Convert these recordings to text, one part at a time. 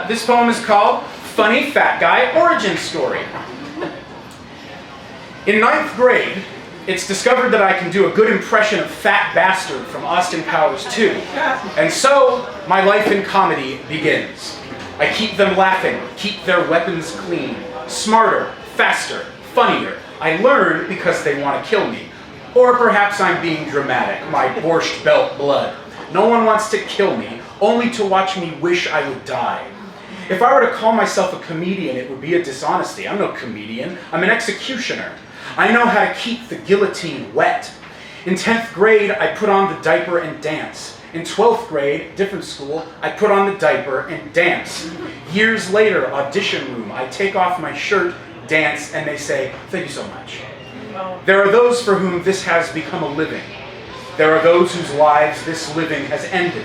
This poem is called Funny Fat Guy Origin Story. In 9th grade, it's discovered that I can do a good impression of Fat Bastard from Austin Powers 2. And so, my life in comedy begins. I keep them laughing, keep their weapons clean. Smarter, faster, funnier. I learn because they want to kill me. Or perhaps I'm being dramatic, my borscht belt blood. No one wants to kill me, only to watch me wish I would die. If I were to call myself a comedian, it would be a dishonesty. I'm no comedian, I'm an executioner. I know how to keep the guillotine wet. In 10th grade, I put on the diaper and dance. In 12th grade, different school, I put on the diaper and dance. Years later, audition room, I take off my shirt, dance, and they say, "Thank you so much." There are those for whom this has become a living. There are those whose lives this living has ended.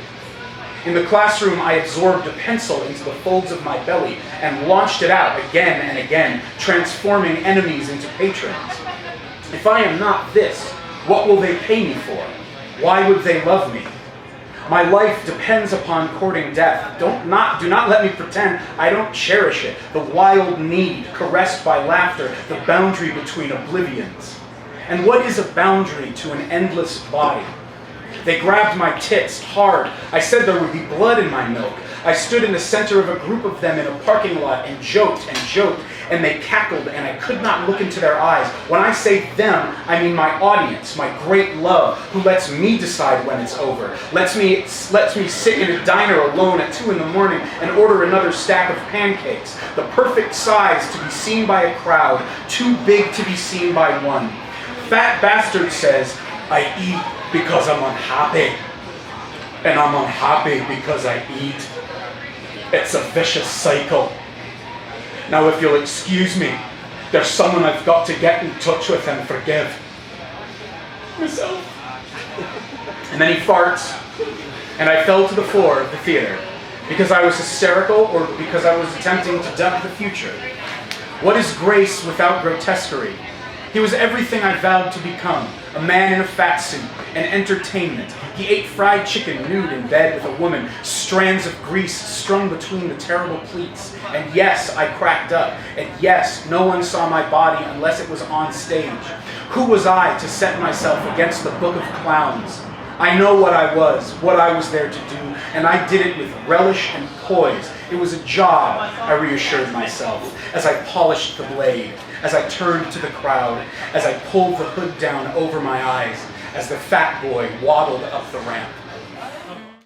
In the classroom, I absorbed a pencil into the folds of my belly and launched it out again and again, transforming enemies into patrons. If I am not this, what will they pay me for? Why would they love me? My life depends upon courting death. Do not let me pretend I don't cherish it. The wild need, caressed by laughter, the boundary between oblivions. And what is a boundary to an endless body? They grabbed my tits hard. I said there would be blood in my milk. I stood in the center of a group of them in a parking lot and joked, and they cackled, and I could not look into their eyes. When I say them, I mean my audience, my great love, who lets me decide when it's over, lets me sit in a diner alone at 2 a.m. and order another stack of pancakes, the perfect size to be seen by a crowd, too big to be seen by one. Fat Bastard says, "I eat because I'm unhappy, and I'm unhappy because I eat." It's a vicious cycle. Now, if you'll excuse me, there's someone I've got to get in touch with and forgive. Myself. And then he farts, and I fell to the floor of the theater because I was hysterical or because I was attempting to duck the future. What is grace without grotesquerie? He was everything I vowed to become, a man in a fat suit, an entertainment. He ate fried chicken nude in bed with a woman, strands of grease strung between the terrible pleats. And yes, I cracked up. And yes, no one saw my body unless it was on stage. Who was I to set myself against the book of clowns? I know what I was there to do, and I did it with relish and poise. It was a job, I reassured myself, as I polished the blade, as I turned to the crowd, as I pulled the hood down over my eyes, as the fat boy waddled up the ramp.